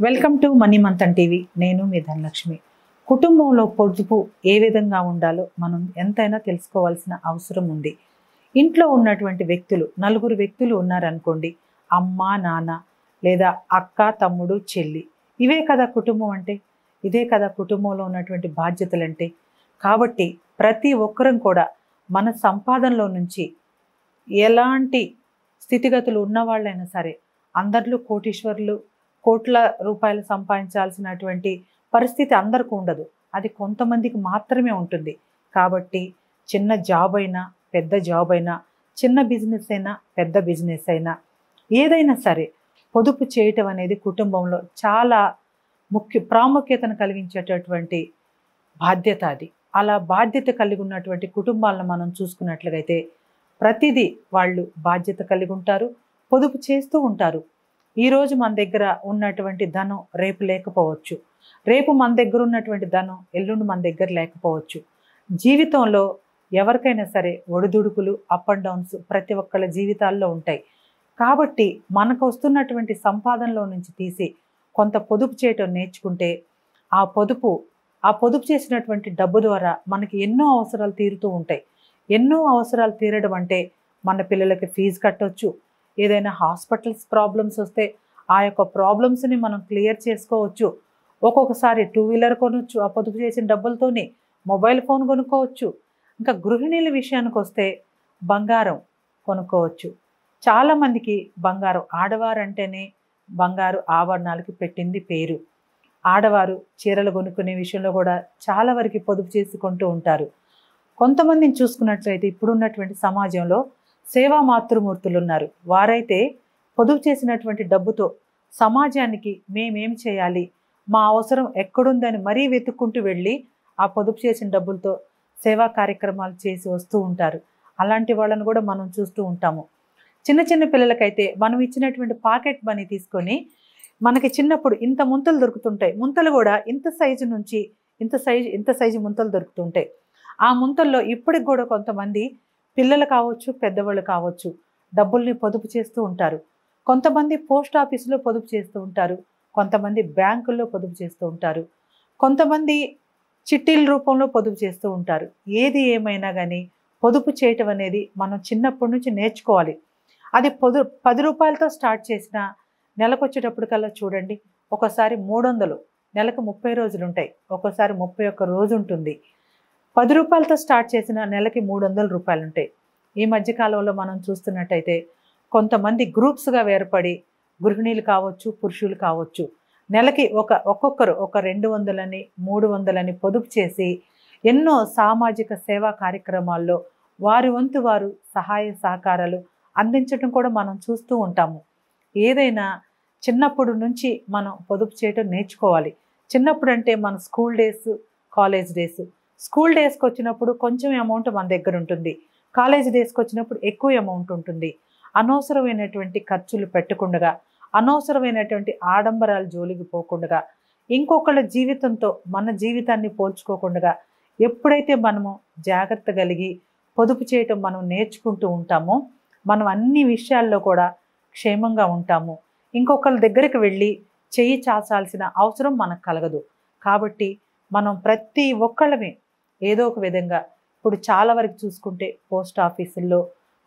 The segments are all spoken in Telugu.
Welcome to money Manthan TV. నేను మీ ధనలక్ష్మి. కుటుంబంలో పొదుపు ఏ విధంగా ఉండాలో మనం ఎంతైనా తెలుసుకోవాల్సిన అవసరం ఉంది. ఇంట్లో ఉన్నటువంటి వ్యక్తులు, నలుగురు వ్యక్తులు ఉన్నారనుకోండి, అమ్మ, నాన్న లేదా అక్క, తమ్ముడు, చెల్లి, ఇవే కదా కుటుంబం అంటే. ఇదే కదా కుటుంబంలో ఉన్నటువంటి బాధ్యతలు అంటే. కాబట్టి ప్రతి ఒక్కరం కూడా మన సంపాదనలో నుంచి ఎలాంటి స్థితిగతులు ఉన్నవాళ్ళైనా సరే, అందరిలో కోటీశ్వరులు, కోట్ల రూపాయలు సంపాదించాల్సినటువంటి పరిస్థితి అందరికీ ఉండదు. అది కొంతమందికి మాత్రమే ఉంటుంది. కాబట్టి చిన్న జాబ్ అయినా, పెద్ద జాబ్ అయినా, చిన్న బిజినెస్ అయినా, పెద్ద బిజినెస్ అయినా, ఏదైనా సరే పొదుపు చేయటం అనేది కుటుంబంలో చాలా ప్రాముఖ్యతను కలిగించేటటువంటి బాధ్యత అది. అలా బాధ్యత కలిగి ఉన్నటువంటి కుటుంబాలను మనం చూసుకున్నట్లయితే ప్రతిదీ వాళ్ళు బాధ్యత కలిగి ఉంటారు, పొదుపు చేస్తూ ఉంటారు. ఈరోజు మన దగ్గర ఉన్నటువంటి ధనం రేపు లేకపోవచ్చు, రేపు మన దగ్గర ఉన్నటువంటి ధనం ఎల్లుండి మన దగ్గర లేకపోవచ్చు. జీవితంలో ఎవరికైనా సరే ఒడిదుడుకులు, అప్ అండ్ డౌన్స్ ప్రతి ఒక్కళ్ళ జీవితాల్లో ఉంటాయి. కాబట్టి మనకు వస్తున్నటువంటి సంపాదనలో నుంచి తీసి కొంత పొదుపు చేయటం నేర్చుకుంటే ఆ పొదుపు చేసినటువంటి డబ్బు ద్వారా మనకి ఎన్నో అవసరాలు తీరుతూ ఉంటాయి. ఎన్నో అవసరాలు తీరడం అంటే మన పిల్లలకి ఫీజు కట్టవచ్చు, ఏదైనా హాస్పిటల్స్ ప్రాబ్లమ్స్ వస్తే ఆ యొక్క ప్రాబ్లమ్స్ని మనం క్లియర్ చేసుకోవచ్చు. ఒక్కొక్కసారి 2 వీలర్ కొనవచ్చు ఆ పొదుపు చేసిన డబ్బులతోనే, మొబైల్ ఫోన్ కొనుక్కోవచ్చు. ఇంకా గృహిణీల విషయానికి వస్తే బంగారం కొనుక్కోవచ్చు. చాలామందికి బంగారం, ఆడవారంటేనే బంగారు ఆభరణాలకి పెట్టింది పేరు. ఆడవారు చీరలు కొనుక్కునే విషయంలో కూడా చాలా వరకు పొదుపు చేసి కొంటూ ఉంటారు. కొంతమందిని చూసుకున్నట్లయితే ఇప్పుడున్నటువంటి సమాజంలో సేవా మాతృమూర్తులు ఉన్నారు. వారైతే పొదుపు చేసినటువంటి డబ్బుతో సమాజానికి మేమేం చేయాలి, మా అవసరం ఎక్కడుందని మరీ వెతుక్కుంటూ వెళ్ళి ఆ పొదుపు చేసిన డబ్బులతో సేవా కార్యక్రమాలు చేసి వస్తూ ఉంటారు. అలాంటి వాళ్ళను కూడా మనం చూస్తూ ఉంటాము. చిన్న చిన్న పిల్లలకైతే మనం ఇచ్చినటువంటి పాకెట్ మనీ తీసుకొని, మనకి చిన్నప్పుడు ఇంత ముంతలు దొరుకుతుంటాయి. ముంతలు కూడా ఇంత సైజు నుంచి ఇంత సైజు ముంతలు దొరుకుతుంటాయి. ఆ ముంతల్లో ఇప్పటికి కూడా కొంతమంది పిల్లలు కావచ్చు, పెద్దవాళ్ళు కావచ్చు, డబ్బుల్ని పొదుపు చేస్తూ ఉంటారు. కొంతమంది పోస్ట్ ఆఫీసులో పొదుపు చేస్తూ ఉంటారు, కొంతమంది బ్యాంకుల్లో పొదుపు చేస్తూ ఉంటారు, కొంతమంది చిట్టీల రూపంలో పొదుపు చేస్తూ ఉంటారు. ఏది ఏమైనా కానీ పొదుపు చేయటం అనేది మనం చిన్నప్పటి నుంచి నేర్చుకోవాలి. అది 10 రూపాయలతో స్టార్ట్ చేసిన నెలకు వచ్చేటప్పటికల్లా చూడండి, ఒకసారి 300, నెలకు 30 రోజులు ఉంటాయి, ఒక్కోసారి 31 రోజు ఉంటుంది. 10 రూపాయలతో స్టార్ట్ చేసిన నెలకి 300 రూపాయలు ఉంటాయి. ఈ మధ్యకాలంలో మనం చూస్తున్నట్టయితే కొంతమంది గ్రూప్స్గా ఏర్పడి, గృహిణీలు కావచ్చు, పురుషులు కావచ్చు, నెలకి ఒక్కొక్కరు ఒక 200 300 పొదుపు చేసి ఎన్నో సామాజిక సేవా కార్యక్రమాల్లో వారి వంతు వారు సహాయ సహకారాలు అందించడం కూడా మనం చూస్తూ ఉంటాము. ఏదైనా చిన్నప్పుడు నుంచి మనం పొదుపు చేయటం నేర్చుకోవాలి. చిన్నప్పుడు అంటే మన school days, college days. School డేస్కి వచ్చినప్పుడు కొంచెం అమౌంట్ మన దగ్గర ఉంటుంది, కాలేజ్ డేస్కి వచ్చినప్పుడు ఎక్కువ అమౌంట్ ఉంటుంది. అనవసరమైనటువంటి ఖర్చులు పెట్టకుండా, అనవసరమైనటువంటి ఆడంబరాల జోలికి పోకుండా, ఇంకొకళ్ళ జీవితంతో మన జీవితాన్ని పోల్చుకోకుండా ఎప్పుడైతే మనము జాగ్రత్త కలిగి పొదుపు చేయటం మనం నేర్చుకుంటూ ఉంటామో, మనం అన్ని విషయాల్లో కూడా క్షేమంగా ఉంటాము. ఇంకొకళ్ళ దగ్గరికి వెళ్ళి చెయ్యి చాచాల్సిన అవసరం మనకు కలగదు. కాబట్టి మనం ప్రతి ఒక్కళ్ళమే ఏదో ఒక విధంగా, ఇప్పుడు చాలా వరకు చూసుకుంటే పోస్ట్ ఆఫీసుల్లో,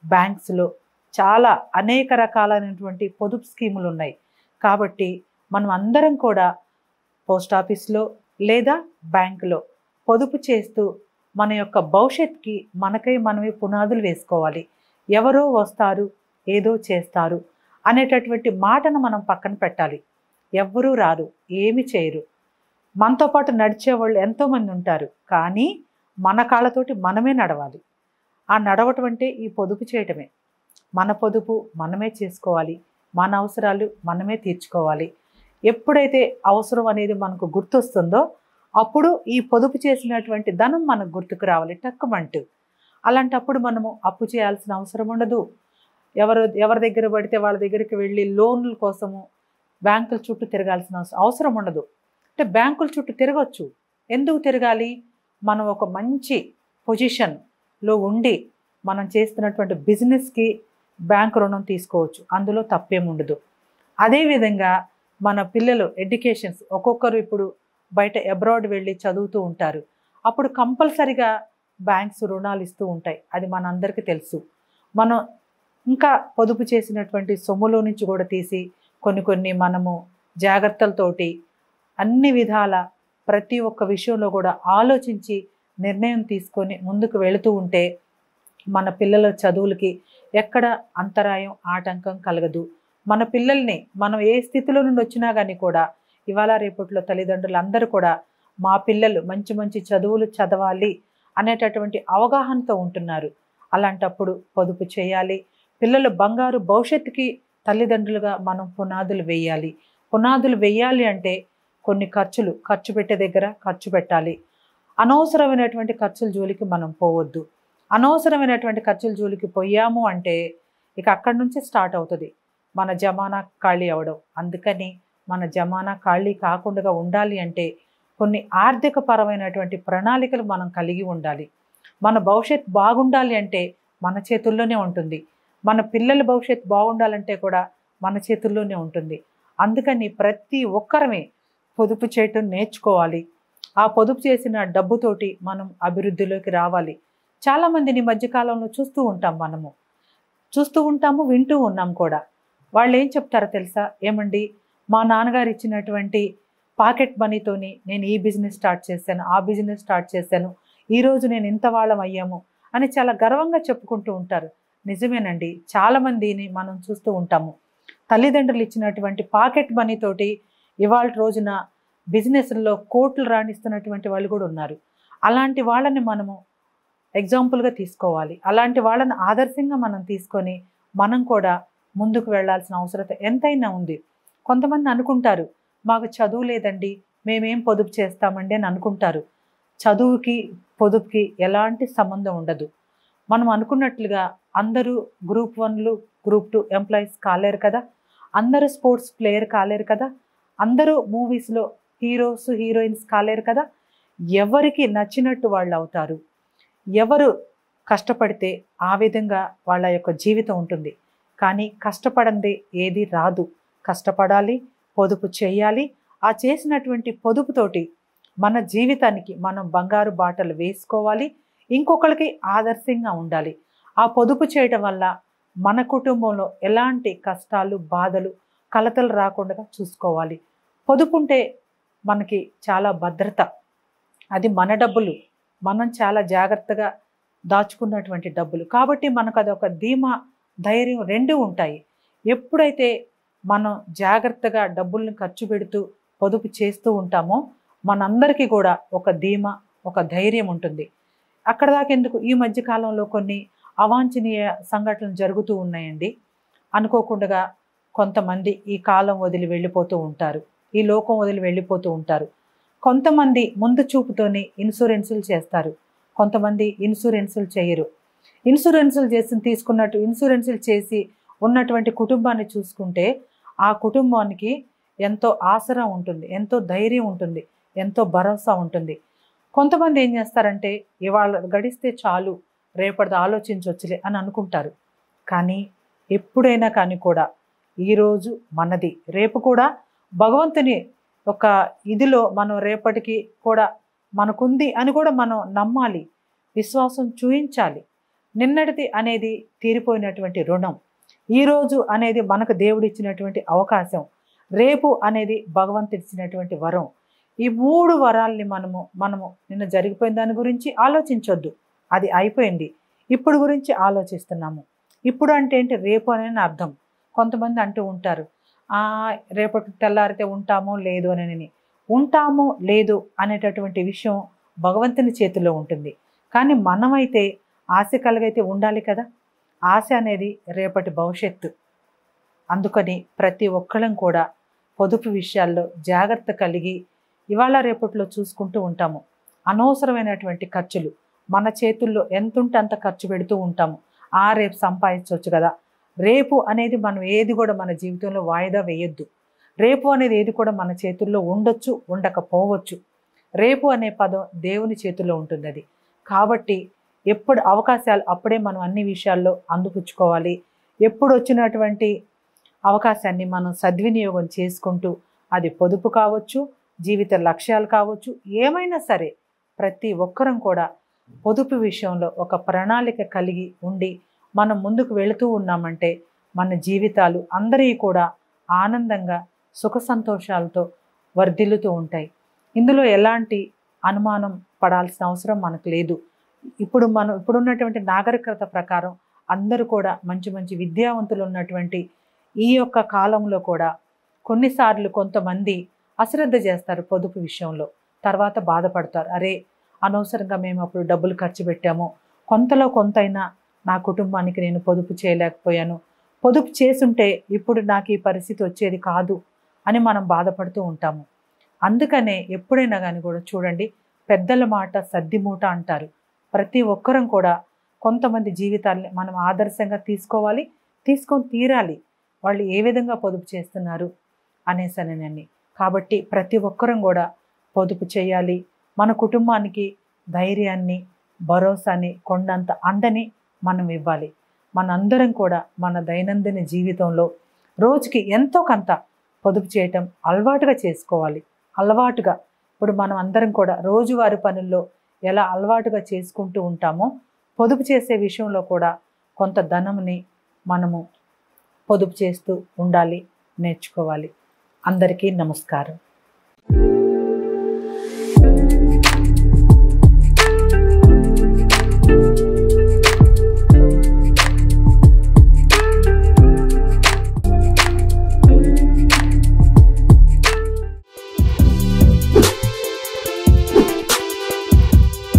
బ్యాంక్స్లో చాలా అనేక రకాలైనటువంటి పొదుపు స్కీములు ఉన్నాయి. కాబట్టి మనం అందరం కూడా పోస్ట్ ఆఫీస్లో లేదా బ్యాంకులో పొదుపు చేస్తూ మన యొక్క భవిష్యత్తుకి మనమే పునాదులు వేసుకోవాలి. ఎవరో వస్తారు, ఏదో చేస్తారు అనేటటువంటి మాటను మనం పక్కన పెట్టాలి. ఎవ్వరూ రారు, ఏమి చేయరు. మనతో పాటు నడిచేవాళ్ళు ఎంతోమంది ఉంటారు, కానీ మన కాళ్ళతోటి మనమే నడవాలి. ఆ నడవటం అంటే ఈ పొదుపు చేయటమే. మన పొదుపు మనమే చేసుకోవాలి, మన అవసరాలు మనమే తీర్చుకోవాలి. ఎప్పుడైతే అవసరం అనేది మనకు గుర్తొస్తుందో అప్పుడు ఈ పొదుపు చేసినటువంటి ధనం మనకు గుర్తుకు రావాలి టక్కుమంటూ. అలాంటప్పుడు మనము అప్పు చేయాల్సిన అవసరం ఉండదు. ఎవరి దగ్గర పడితే వాళ్ళ దగ్గరికి వెళ్ళి లోన్ల కోసము బ్యాంకుల చుట్టూ తిరగాల్సిన అవసరం ఉండదు. అంటే బ్యాంకుల చుట్టూ తిరగచ్చు. ఎందుకు తిరగాలి? మనం ఒక మంచి పొజిషన్లో ఉండి మనం చేస్తున్నటువంటి బిజినెస్కి బ్యాంకు రుణం తీసుకోవచ్చు, అందులో తప్పేముండదు. అదేవిధంగా మన పిల్లలు ఎడ్యుకేషన్స్ ఒక్కొక్కరు ఇప్పుడు బయట అబ్రాడ్ వెళ్ళి చదువుతూ ఉంటారు. అప్పుడు కంపల్సరిగా బ్యాంక్స్ రుణాలు ఇస్తూ ఉంటాయి. అది మనందరికీ తెలుసు. మనం ఇంకా పొదుపు చేసినటువంటి సొమ్ములో నుంచి కూడా తీసి కొన్ని మనము జాగ్రత్తలతోటి అన్ని విధాల ప్రతి ఒక్క విషయంలో కూడా ఆలోచించి నిర్ణయం తీసుకొని ముందుకు వెళుతూ ఉంటే మన పిల్లల చదువులకి ఎక్కడ అంతరాయం ఆటంకం కలగదు. మన పిల్లల్ని మనం ఏ స్థితిలో నుండి వచ్చినా కానీ కూడా ఇవాళ రేపట్లో తల్లిదండ్రులు అందరూ కూడా మా పిల్లలు మంచి మంచి చదువులు చదవాలి అనేటటువంటి అవగాహనతో ఉంటున్నారు. అలాంటప్పుడు పొదుపు చేయాలి. పిల్లలు బంగారు భవిష్యత్తుకి తల్లిదండ్రులుగా మనం పునాదులు వేయాలి. పునాదులు వేయాలి అంటే కొన్ని ఖర్చు పెట్టే దగ్గర ఖర్చు పెట్టాలి. అనవసరమైనటువంటి ఖర్చుల జోలికి మనం పోవద్దు. అనవసరమైనటువంటి ఖర్చుల జోలికి పోయాము అంటే ఇక అక్కడి నుంచి స్టార్ట్ అవుతుంది మన జమానా ఖాళీ అవ్వడం. అందుకని మన జమానా ఖాళీ కాకుండా ఉండాలి అంటే కొన్ని ఆర్థిక పరమైనటువంటి ప్రణాళికలు మనం కలిగి ఉండాలి. మన భవిష్యత్ బాగుండాలి అంటే మన చేతుల్లోనే ఉంటుంది. మన పిల్లల భవిష్యత్ బాగుండాలంటే కూడా మన చేతుల్లోనే ఉంటుంది. అందుకని ప్రతి ఒక్కరమే పొదుపు చేయటం నేర్చుకోవాలి. ఆ పొదుపు చేసిన డబ్బుతోటి మనం అభివృద్ధిలోకి రావాలి. చాలామందిని మధ్యకాలంలో చూస్తూ ఉంటాము, వింటూ ఉన్నాం కూడా. వాళ్ళు ఏం చెప్తారో తెలుసా? ఏమండి, మా నాన్నగారు ఇచ్చినటువంటి పాకెట్ మనీతోని నేను ఈ బిజినెస్ స్టార్ట్ చేశాను, ఆ బిజినెస్ స్టార్ట్ చేశాను, ఈరోజు నేను ఇంత వాళ్ళం అయ్యాము అని చాలా గర్వంగా చెప్పుకుంటూ ఉంటారు. నిజమేనండి, చాలామందిని మనం చూస్తూ ఉంటాము. తల్లిదండ్రులు ఇచ్చినటువంటి పాకెట్ మనీతోటి ఇవాళ రోజున బిజినెస్లో కోట్లు రాణిస్తున్నటువంటి వాళ్ళు కూడా ఉన్నారు. అలాంటి వాళ్ళని మనము ఎగ్జాంపుల్గా తీసుకోవాలి. అలాంటి వాళ్ళని ఆదర్శంగా మనం తీసుకొని మనం కూడా ముందుకు వెళ్ళాల్సిన అవసరం ఎంతైనా ఉంది. కొంతమంది అనుకుంటారు, మాకు చదువు లేదండి, మేమేం పొదుపు చేస్తామండి అని అనుకుంటారు. చదువుకి పొదుపుకి ఎలాంటి సంబంధం ఉండదు. మనం అనుకున్నట్లుగా అందరూ గ్రూప్ 1లు గ్రూప్ 2 ఎంప్లాయీస్ కాలేరు కదా, అందరూ స్పోర్ట్స్ ప్లేయర్ కాలేరు కదా, అందరూ మూవీస్లో హీరోస్ హీరోయిన్స్ కాలేరు కదా. ఎవరికి నచ్చినట్టు వాళ్ళు అవుతారు. ఎవరు కష్టపడితే ఆ విధంగా వాళ్ళ యొక్క జీవితం ఉంటుంది. కానీ కష్టపడందే ఏది రాదు. కష్టపడాలి, పొదుపు చేయాలి. ఆ చేసినటువంటి పొదుపుతోటి మన జీవితానికి మనం బంగారు బాటలు వేసుకోవాలి. ఇంకొకరికి ఆదర్శంగా ఉండాలి. ఆ పొదుపు చేయడం వల్ల మన కుటుంబంలో ఎలాంటి కష్టాలు, బాధలు, కలతలు రాకుండా చూసుకోవాలి. పొదుపు ఉంటే మనకి చాలా భద్రత. అది మన డబ్బులు, మనం చాలా జాగ్రత్తగా దాచుకున్నటువంటి డబ్బులు. కాబట్టి మనకు అదొక ధీమా, ధైర్యం రెండూ ఉంటాయి. ఎప్పుడైతే మనం జాగ్రత్తగా డబ్బుల్ని ఖర్చు పెడుతూ పొదుపు చేస్తూ ఉంటామో మనందరికీ కూడా ఒక ధీమా, ఒక ధైర్యం ఉంటుంది. అక్కడ దాకా ఎందుకు, ఈ మధ్య కాలంలో కొన్ని అవాంఛనీయ సంఘటనలు జరుగుతూ ఉన్నాయండి. అనుకోకుండా కొంతమంది ఈ కాలం వదిలి వెళ్ళిపోతూ ఉంటారు, ఈ లోకం వదిలి వెళ్ళిపోతూ ఉంటారు. కొంతమంది ముందు చూపుతోని ఇన్సూరెన్సులు చేస్తారు, కొంతమంది ఇన్సూరెన్సులు చేయరు. ఇన్సూరెన్సులు ఇన్సూరెన్సులు చేసి ఉన్నటువంటి కుటుంబాన్ని చూసుకుంటే ఆ కుటుంబానికి ఎంతో ఆసరా ఉంటుంది, ఎంతో ధైర్యం ఉంటుంది, ఎంతో భరోసా ఉంటుంది. కొంతమంది ఏం చేస్తారంటే ఇవాళ గడిస్తే చాలు, రేపటిది ఆలోచించవచ్చులే అని అనుకుంటారు. కానీ ఎప్పుడైనా కానీ కూడా ఈరోజు మనది, రేపు కూడా భగవంతుని ఒక ఇదిలో మనం రేపటికి కూడా మనకుంది అని కూడా మనం నమ్మాలి, విశ్వాసం చూయించాలి. నిన్నటిది అనేది తీరిపోయినటువంటి రుణం, ఈరోజు అనేది మనకు దేవుడిచ్చినటువంటి అవకాశం, రేపు అనేది భగవంతుడిచ్చినటువంటి వరం. ఈ 3 వరాల్ని మనము నిన్న జరిగిపోయిన దాని గురించి ఆలోచించొద్దు, అది అయిపోయింది. ఇప్పుడు గురించి ఆలోచిస్తున్నాము. ఇప్పుడు అంటే ఏంటి, రేపు అనే అర్థం. కొంతమంది అంటూ ఉంటారు, రేపటి తెల్లారితే ఉంటామో లేదు అని. ఉంటామో లేదు అనేటటువంటి విషయం భగవంతుని చేతిలో ఉంటుంది. కానీ మనమైతే ఆశ కలిగైతే ఉండాలి కదా. ఆశ అనేది రేపటి భవిష్యత్తు. అందుకని ప్రతి ఒక్కళ్ళం కూడా పొదుపు విషయాల్లో జాగ్రత్త కలిగి ఇవాళ రేపట్లో చూసుకుంటూ ఉంటాము. అనవసరమైనటువంటి ఖర్చులు మన చేతుల్లో ఎంతుంటే అంత ఖర్చు పెడుతూ ఉంటాము. రేపు సంపాదించవచ్చు కదా. రేపు అనేది మనం ఏది కూడా మన జీవితంలో వాయిదా వేయొద్దు. రేపు అనేది ఏది కూడా మన చేతుల్లో ఉండొచ్చు, ఉండకపోవచ్చు. రేపు అనే పదం దేవుని చేతుల్లో ఉంటుంది. అది కాబట్టి ఎప్పుడు అవకాశాలు అప్పుడే మనం అన్ని విషయాల్లో అందిపుచ్చుకోవాలి. ఎప్పుడు వచ్చినటువంటి అవకాశాన్ని మనం సద్వినియోగం చేసుకుంటూ, అది పొదుపు కావచ్చు, జీవిత లక్ష్యాలు కావచ్చు, ఏమైనా సరే ప్రతి ఒక్కరం కూడా పొదుపు విషయంలో ఒక ప్రణాళిక కలిగి ఉండి మనం ముందుకు వెళుతూ ఉన్నామంటే మన జీవితాలు అందరివి కూడా ఆనందంగా సుఖ సంతోషాలతో వర్ధిల్లుతూ ఉంటాయి. ఇందులో ఎలాంటి అనుమానం పడాల్సిన అవసరం మనకు లేదు. ఇప్పుడున్నటువంటి నాగరికత ప్రకారం అందరూ కూడా మంచి మంచి విద్యావంతులు ఉన్నటువంటి ఈ యొక్క కాలంలో కూడా కొన్నిసార్లు కొంతమంది అశ్రద్ధ చేస్తారు పొదుపు విషయంలో. తర్వాత బాధపడతారు, అరే అనవసరంగా మేము అప్పుడు డబ్బులు ఖర్చు పెట్టాము, కొంతలో కొంతైనా నా కుటుంబానికి నేను పొదుపు చేయలేకపోయాను, పొదుపు చేసుంటే ఇప్పుడు నాకు ఈ పరిస్థితి వచ్చేది కాదు అని మనం బాధపడుతూ ఉంటాము. అందుకనే ఎప్పుడైనా కానీ కూడా చూడండి, పెద్దల మాట సద్ది మూట అంటారు. ప్రతి ఒక్కరం కూడా కొంతమంది జీవితాలని మనం ఆదర్శంగా తీసుకోవాలి, తీసుకొని తీరాలి. వాళ్ళు ఏ విధంగా పొదుపు చేస్తున్నారు అనేసనని. కాబట్టి ప్రతి ఒక్కరం కూడా పొదుపు చేయాలి. మన కుటుంబానికి ధైర్యాన్ని, భరోసాని, కొండంత అండని మనం ఇవ్వాలి. మనందరం కూడా మన దైనందిన జీవితంలో రోజుకి ఎంతో కొంత పొదుపు చేయటం అలవాటుగా చేసుకోవాలి. అలవాటుగా ఇప్పుడు మనం అందరం కూడా రోజువారీ పనుల్లో ఎలా అలవాటుగా చేసుకుంటూ ఉంటామో పొదుపు చేసే విషయంలో కూడా కొంత ధనంని మనము పొదుపు చేస్తూ ఉండాలి, నేర్చుకోవాలి. అందరికీ నమస్కారం.